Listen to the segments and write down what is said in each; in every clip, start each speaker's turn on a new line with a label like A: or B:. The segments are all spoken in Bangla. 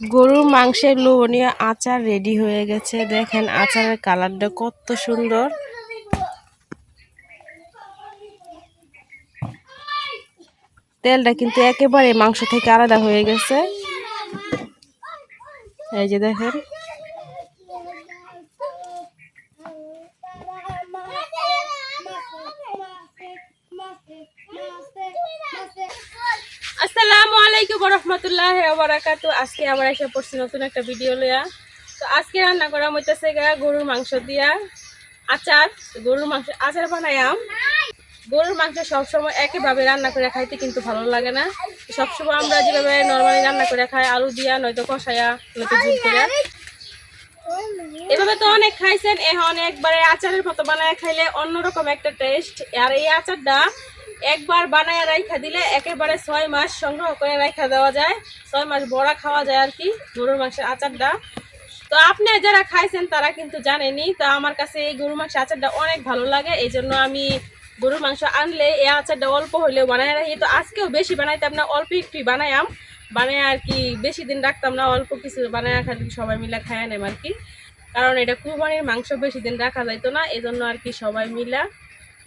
A: গরুর মাংসের লোভনীয় আচার রেডি হয়ে গেছে। দেখেন আচারের কালারটা কত সুন্দর। তেলটা কিন্তু একেবারে মাংস থেকে আলাদা হয়ে গেছে। এই যে দেখেন, আসসালামু আলাইকুম ওয়া রাহমাতুল্লাহি ওয়া বারাকাতুহু। আজকে আবার এসে পড়ছি নতুন একটা ভিডিও লইয়া। তো আজকে রান্না করা হইতেছে গরুর মাংস দিয়া আচার। গরুর মাংস আচার বানায়াম। গরুর মাংস সবসময় একইভাবে রান্না করে খাইতে কিন্তু ভালো লাগে না। সবসময় আমরা যেভাবে নর্মালি রান্না করে খাই, আলু দিয়া নয়তো কষায়া নয়তো ঝুল করে, এভাবে তো অনেক খাইছেন। এখন একবারে আচারের মতো বানায় খাইলে অন্যরকম একটা টেস্ট। আর এই আচারটা একবার বানায় রাইখা দিলে একেবারে 6 মাস সংগ্রহ করে রাইখা দেওয়া যায়, 6 মাস বড়া খাওয়া যায় আর কি গরুর মাংসের আচারটা। তো আপনি যারা খাইছেন তারা কিন্তু জানেনি। তো আমার কাছে এই গরুর মাংসের আচারটা অনেক ভালো লাগে, এই জন্য আমি গরুর মাংস আনলে এই আচারটা অল্প হলেও বানায় রাখি। তো আজকেও বেশি বানাইতাম না, অল্প একটু বানায়াম, বানায় আর কি বেশি দিন রাখতাম না, অল্প কিছু বানায় খালি সবাই মিলে খাইয়া নেম আর কি। কারণ এটা কুরবানির মাংস, বেশি দিন রাখা যাইতো না, এই জন্য আর কি সবাই মিলা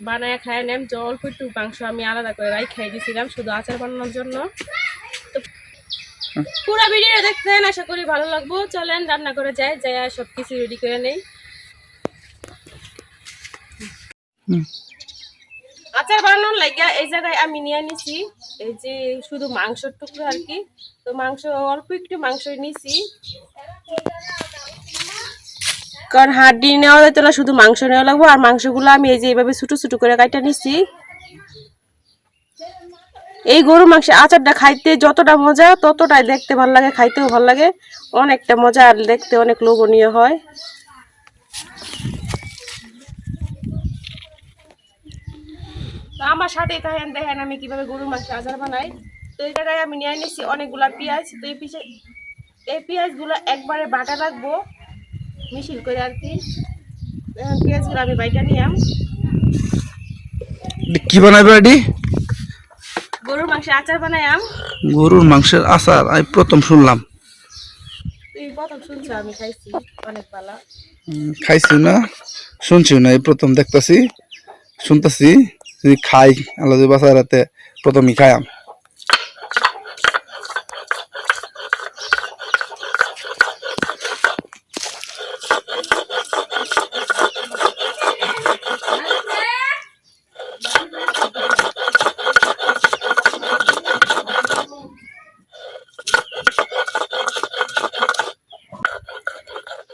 A: বানায় খাইয়া নেম। যে অল্প একটু মাংস আমি আলাদা করে রাই খাই দিয়েছিলাম শুধু আচার বানানোর জন্য। তো পুরো ভিডিও দেখতেন, আশা করি ভালো লাগবো। চলেন রান্না করে যাই, যাই সব কিছু রেডি করে নেই। আচার বানানোর লাগিয়া এই জায়গায় আমি নিয়ে নিছি এই যে শুধু মাংসের টুকরো আর কি। তো মাংস অল্প একটু মাংস নিছি, কারণ হাড্ডি নেওয়া যেত না, শুধু মাংস নেওয়া লাগবো। আর মাংসগুলো আমি এই যে এইভাবে ছোটো ছোটো করে কাটা নিছি। এই গরুর মাংসের আচারটা খাইতে যতটা মজা ততটাই দেখতে ভালো লাগে, খাইতেও ভালো লাগে, অনেকটা মজা আর দেখতে অনেক লোভনীয় হয়। আমার সাথেই থাকেন, দেখেন আমি কিভাবে গরুর মাংসের আচার বানাই। তো এই জায়গায় আমি নিয়ে নিচ্ছি অনেকগুলা পেঁয়াজ। তো এই পেঁয়াজগুলো একবারে বাটা রাখবো মিশিল করে আর কি। পেঁয়াজগুলো আমি বাইটা নিলাম।
B: কি বানাইবে এডি?
A: গরুর মাংসের আচার বানায়াম।
B: গরুর মাংসের আচার আমি প্রথম শুনলাম।
A: তুই প্রথম শুনছ? আমি খাইছি অনেক ভালো।
B: খাইছি না, শুনছি না, এই প্রথম দেখতাছি, শুনতাছি। যদি খাই আল্লাহ বাসায় রাতে প্রথমই খাইয়াম।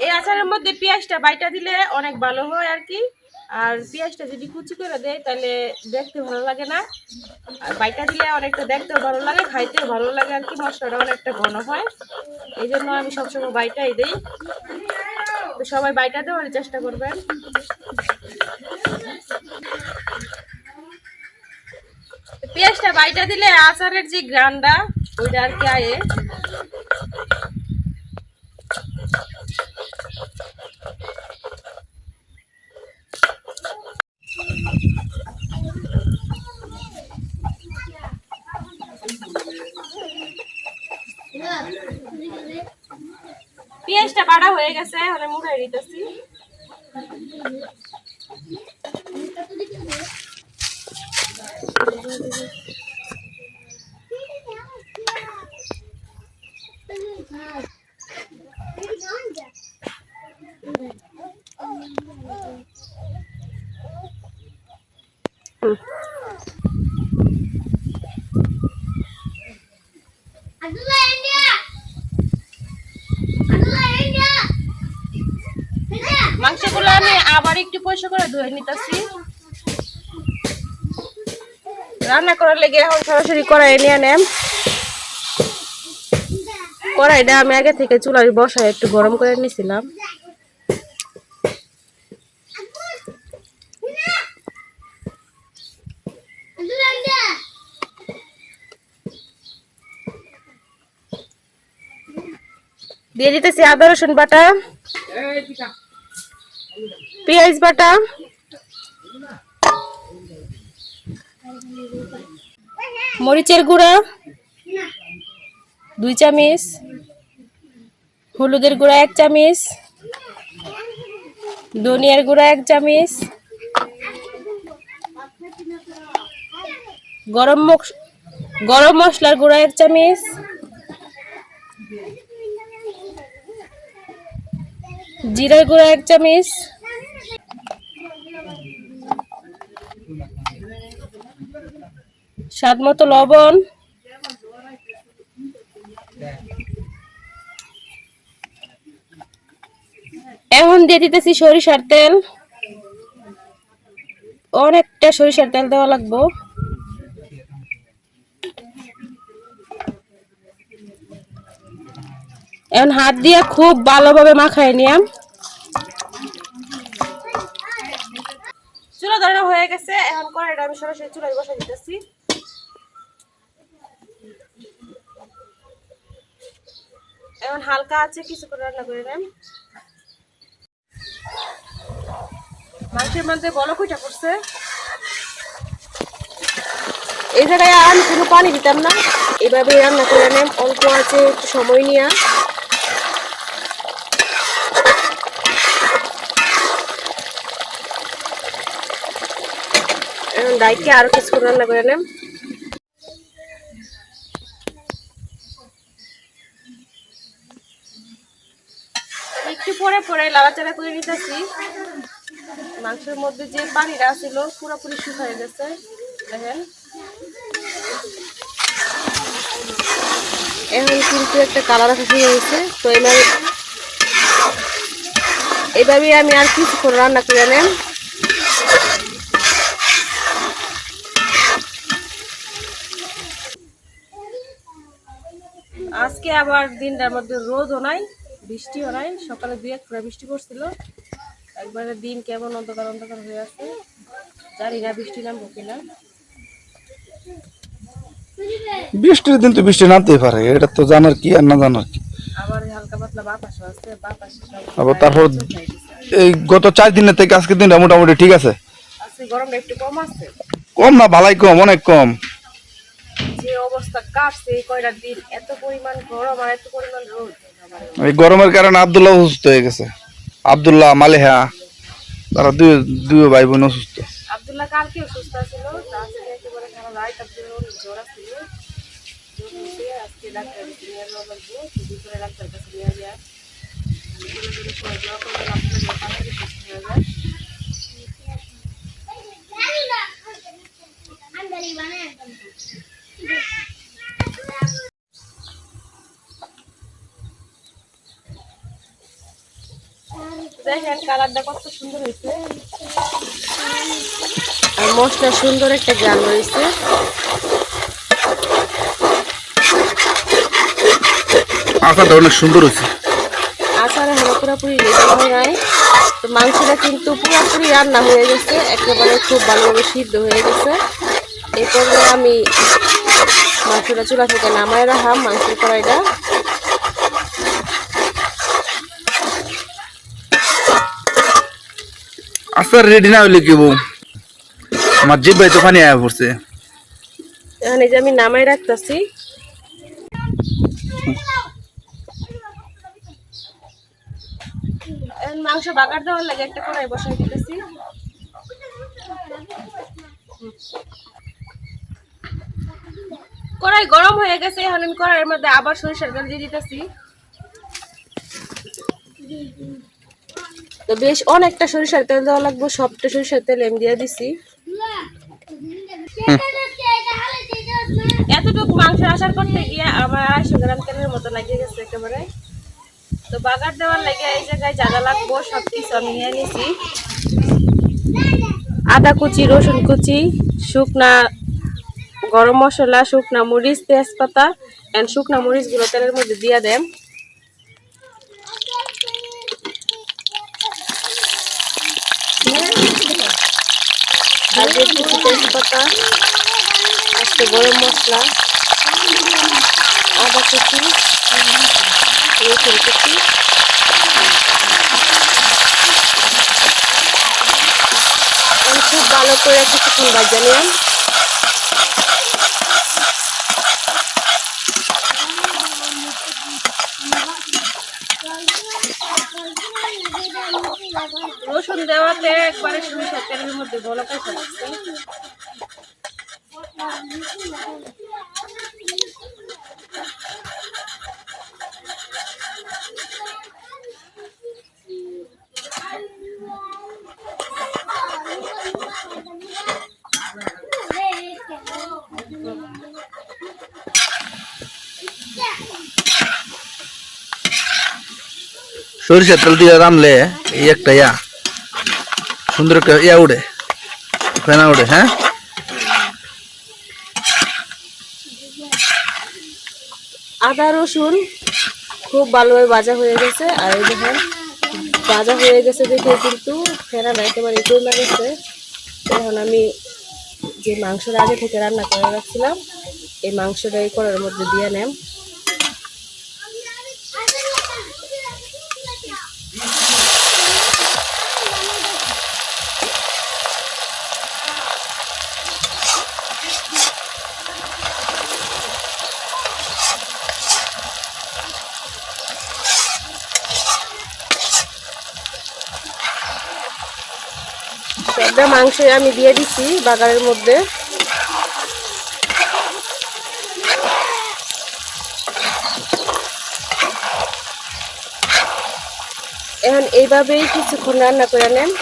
A: এই আচারের মধ্যে পেঁয়াজটা বাইটা দিলে অনেক ভালো হয় আর কি। আর পেঁয়াজটা যদি কুচি করে দেয় তাহলে দেখতে ভালো লাগে না, আর বাইটা দিলে অনেকটা দেখতেও ভালো লাগে, খাইতেও ভালো লাগে আর কি। মশলাটা অনেকটা ঘন হয়, এই জন্য আমি সবসময় বাইটাই দিই। তো সবাই বাইটা দেওয়ার চেষ্টা করবেন। পেঁয়াজটা বাইটা দিলে আচারের যে গ্রানটা ওইটা আর কি আয়ে। পেঁয়াজটা বাড়া হয়ে গেছে, হলে মুড়াই দিতেছি। মাংসগুলো আমি আবার একটু পরিষ্কার করে ধুয়ে নিতেছি। রান্না করার লেগে এখন সরাসরি কড়াই নিয়ে নেম। কড়াইটা আমি আগে থেকে চুলার বসায় একটু গরম করে নিয়েছিলাম। দিয়ে দিতেছি আদা রসুন বাটা, পেঁয়াজ বাটা, মরিচের গুঁড়া 2 চামচ, হলুদের গুঁড়া 1 চামচ, ধনিয়ার গুঁড়া 1 চামচ, গরম মশলার গুঁড়া 1 চামচ, জিরার গুঁড়া 1 চামচ, স্বাদ মতো লবণ, এখন দিয়ে দিতেছি সরিষার তেল। অনেকটা সরিষার তেল দেওয়া লাগবে। এখন হাত দিয়ে খুব ভালোভাবে মাখায় নিলাম। চুলা ধরানো হয়ে গেছে, এখন কড়াইটা আমি সরাসরি চুলায় বসিয়ে দিতেছি। এখন হালকা আছে কিছুক্ষণ রান্না করে নেন। মাংসের মধ্যে বলক উঠে পড়ছে। এই জায়গায় আমি কোনো পানি দিতাম না, এভাবে রান্না করে নেন অল্প আছে, একটু সময় নিয়ে। এখন ডাইকে আরো কিছুক্ষণ রান্না করে নেন। একটু পরে পরে লাড়াচাড়া করে নিতেছি। মাংসের মধ্যে যে পানিটা ছিল পুরোপুরি শুকিয়ে গেছে, দেখেন। এখন কিন্তু একটা কালার আসা শুরু হয়েছে। তো এভাবে আমি আর কিছুক্ষণ রান্না করে নেন। আজকে আবার দিনটার মধ্যে রোদও নাই, বৃষ্টিও নাই। সকালে 2-1 ফোঁটা বৃষ্টি পড়ছিল, একবারে দিন কেমন অন্ধকার অন্ধকার হয়ে আছে। জানি না বৃষ্টি নামবো কিনা।
B: বৃষ্টির দিন তো বৃষ্টি নামতেই পারে, এটা তো জানার কি আর না জানার কি।
A: আবার হালকা পাতলা বাতাসও আছে, বাতাসে
B: আবার তারপর এই গত 4 দিনের থেকে আজকের দিনটা মোটামুটি ঠিক আছে।
A: আজকে গরমটা একটু কম আছে।
B: কম না, ভালাই কম, অনেক কম।
A: যে অবস্থা কাটছে এই কয়টা দিন, এত পরিমাণ গরম আর এত পরিমাণ রোদ।
B: এই গরমের কারণে আব্দুল্লাহ অসুস্থ হয়ে গেছে। আব্দুল্লাহ, মালেহা, তারা দুই ভাই বোন অসুস্থ।
A: আব্দুল্লাহ কালকেও সুস্থ ছিল, আজকে একেবারে খারাপ। রাত আব্দুল্লাহ জ্বর ছিল, আজকে ডাক্তার নিয়ে যাওয়া লাগবে। দুপুরে ডাক্তার কাছে নিয়ে যায়, দেখেন কালারটা কত সুন্দর হয়েছে, আর মশলা সুন্দর একটা গান রয়েছে।
B: আচারটা অনেক সুন্দর হয়েছে।
A: আচার এখনো পুরোপুরি রেডি হয় নাই। তো মাংসটা কিন্তু পুরোপুরি রান্না হয়ে গেছে, একেবারে খুব ভালোভাবে সিদ্ধ হয়ে গেছে। এরপরে আমি মাংসটা চুলা থেকে নামায় রাখাম, মাংসের কড়াইটা।
B: আচার রেডি না হইলে কি বউ, আমার জিব্বাই তো পানি আয়া পড়ছে।
A: এখানে যে আমি নামাই রাখতেছি। মাংস বাগার দেওয়ার লাগে একটা কড়াই বসাই দিতেছি। কড়াই গরম হয়ে গেছে, এখন আমি কড়াইয়ের মধ্যে আবার সরিষার তেল দিয়ে দিতেছি। তো বেশ অনেকটা সরিষার তেল দেওয়া লাগবে, সবটা সরিষার তেল আমি দিয়ে দিছি। এতটুকু মাংস আচার করতে গিয়ে আমার 250 গ্রাম তেলের মতো লাগিয়ে গেছে একেবারে। তো বাগার দেওয়ার লাগে এই জায়গায় যা যা লাগবো সবকিছু আমি নিয়ে নিছি। আদা কুচি, রসুন কুচি, শুকনা গরম মশলা, শুকনা মরিচ, তেজপাতা এন্ড শুকনা মরিচগুলো তেলের মধ্যে দিয়ে দেন। তেজপাতা, আজকে গরম মশলা, আদা কুচি, রসুন কুচি, খুব ভালো করে কিছুক্ষণ ভাজা নিলাম। রসুন দেওয়াতে একবারে সরিষার তেলের মধ্যে বলক এসে যাচ্ছে।
B: সরিষার তেল দিয়ে রানলে এই একটা সুন্দর একটা উঠে, ফেনা উঠে। হ্যাঁ,
A: আদা রসুন খুব ভালোভাবে ভাজা হয়ে গেছে। আর এই দেখেন ভাজা হয়ে গেছে দেখে কিন্তু ফেনাটা একেবারে কমে গেছে। এখন আমি যে মাংসটা আগে থেকে রান্না করে রাখছিলাম এই মাংসটা এই কড়াইয়ের মধ্যে দিয়ে নেম। সবটা মাংস আমি দিয়ে দিচ্ছি বাগারের মধ্যে। এখন এইভাবেই কিছুক্ষণ রান্না করে নেন।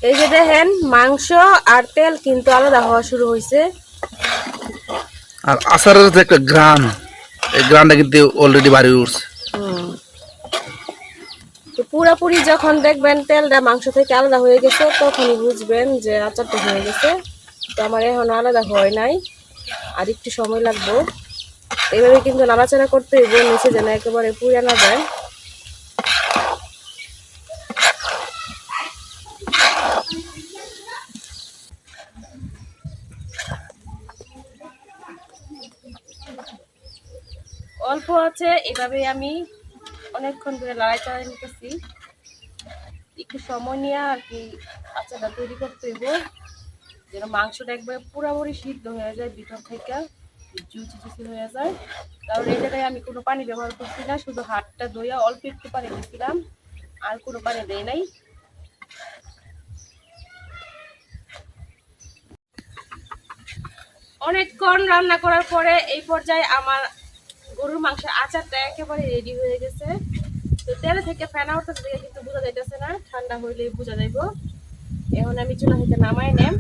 A: এই যে দেখেন মাংস আর তেল কিন্তু আলাদা হওয়া শুরু হয়েছে।
B: আর আচারের যে একটা গ্রান, এই গ্রানটা কিন্তু অলরেডি বাড়ি উঠছে।
A: তো পুরাপুরি যখন দেখবেন তেলটা মাংস থেকে আলাদা হয়ে গেছে তখনই বুঝবেন যে আচারটা হয়ে গেছে। তো আমার এখন আলাদা হয় নাই, আর একটু সময় লাগবে। এইভাবে কিন্তু নাড়াচাড়া করতে হইব নিচে যেন একেবারে পুড়ে না যায়। অল্প আছে এভাবে আমি অনেকক্ষণ ধরে লড়াই চালাই নিতেছি। একটু সময় নিয়ে আর কি আচারটা তৈরি করতে হইব যেন মাংসটা একবারে পুরোপুরি সিদ্ধ হয়ে যায়, ভিতর থেকে জুচি জুচি হয়ে যায়। কারণ এই জায়গায় আমি কোনো পানি ব্যবহার করছি না, শুধু হাতটা ধুইয়া অল্প একটু পানি দিয়েছিলাম, আর কোনো পানি দেয় নাই। অনেকক্ষণ রান্না করার পরে এই পর্যায়ে আমার গরুর মাংসের আচারটা একেবারে রেডি হয়ে গেছে। তো তেল থেকে ফেনা উঠতেছে দেখে কিন্তু বোঝা যাইতেছে না, ঠান্ডা হইলেই বোঝা যাইব। এখন আমি চুলা থেকে নামাই নেম।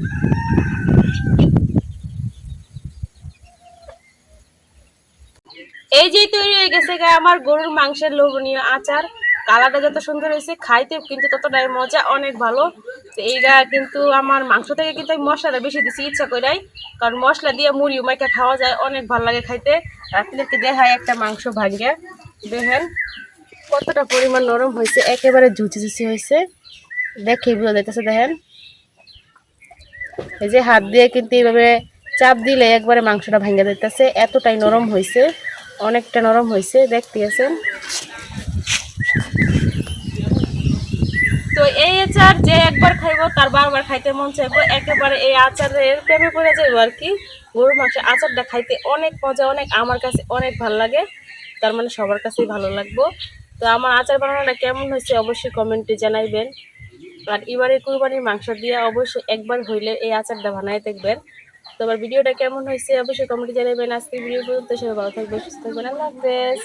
A: এই যে তৈরি হয়ে গেছে আমার গরুর মাংসের লোভনীয় আচার। কালারটা যত সুন্দর হয়েছে, খাইতে কিন্তু ততটাই মজা, অনেক ভালো। তো এইটা কিন্তু আমার মাংস থেকে কিন্তু আমি মশলাটা বেশি দিচ্ছি ইচ্ছা করাই, কারণ মশলা দিয়ে মুড়ি মাইকা খাওয়া যায়, অনেক ভালো লাগে খাইতে। আপনাদেরকে দেখায় একটা মাংস ভাঙিয়ে দেখেন কতটা পরিমাণ নরম হয়েছে, একেবারে জুচি জুচি হয়েছে, দেখেই বোঝা যাইতেছে। দেখেন এই যে হাত দিয়ে কিন্তু এইভাবে চাপ দিলে একবারে মাংসটা ভেঙে যাইতেছে, এতটাই নরম হয়েছে, অনেকটা নরম হয়েছে, দেখতে আছেন। তো এই আচার যে একবার খাইবো তার বারবার খাইতে মন চাইবো, একেবারে এই আচারের প্রেমে পড়ে যাইবো আর কি। গরুর মাংসের আচারটা খাইতে অনেক মজা, অনেক আমার কাছে অনেক ভালো লাগে, তার মানে সবার কাছেই ভালো লাগবো। তো আমার আচার বানানোটা কেমন হয়েছে অবশ্যই কমেন্টে জানাইবেন। আর এবারে কুরবানির মাংস দিয়ে অবশ্যই একবার হইলে এই আচারটা বানাই দেখবেন। তো আমার ভিডিওটা কেমন হয়েছে অবশ্যই কমেন্টে জানাবেন। আজকে ভিডিও পর্যন্ত, সবাই ভালো থাকবেন, সুস্থ থাকবেন, আল্লাহ হাফেজ।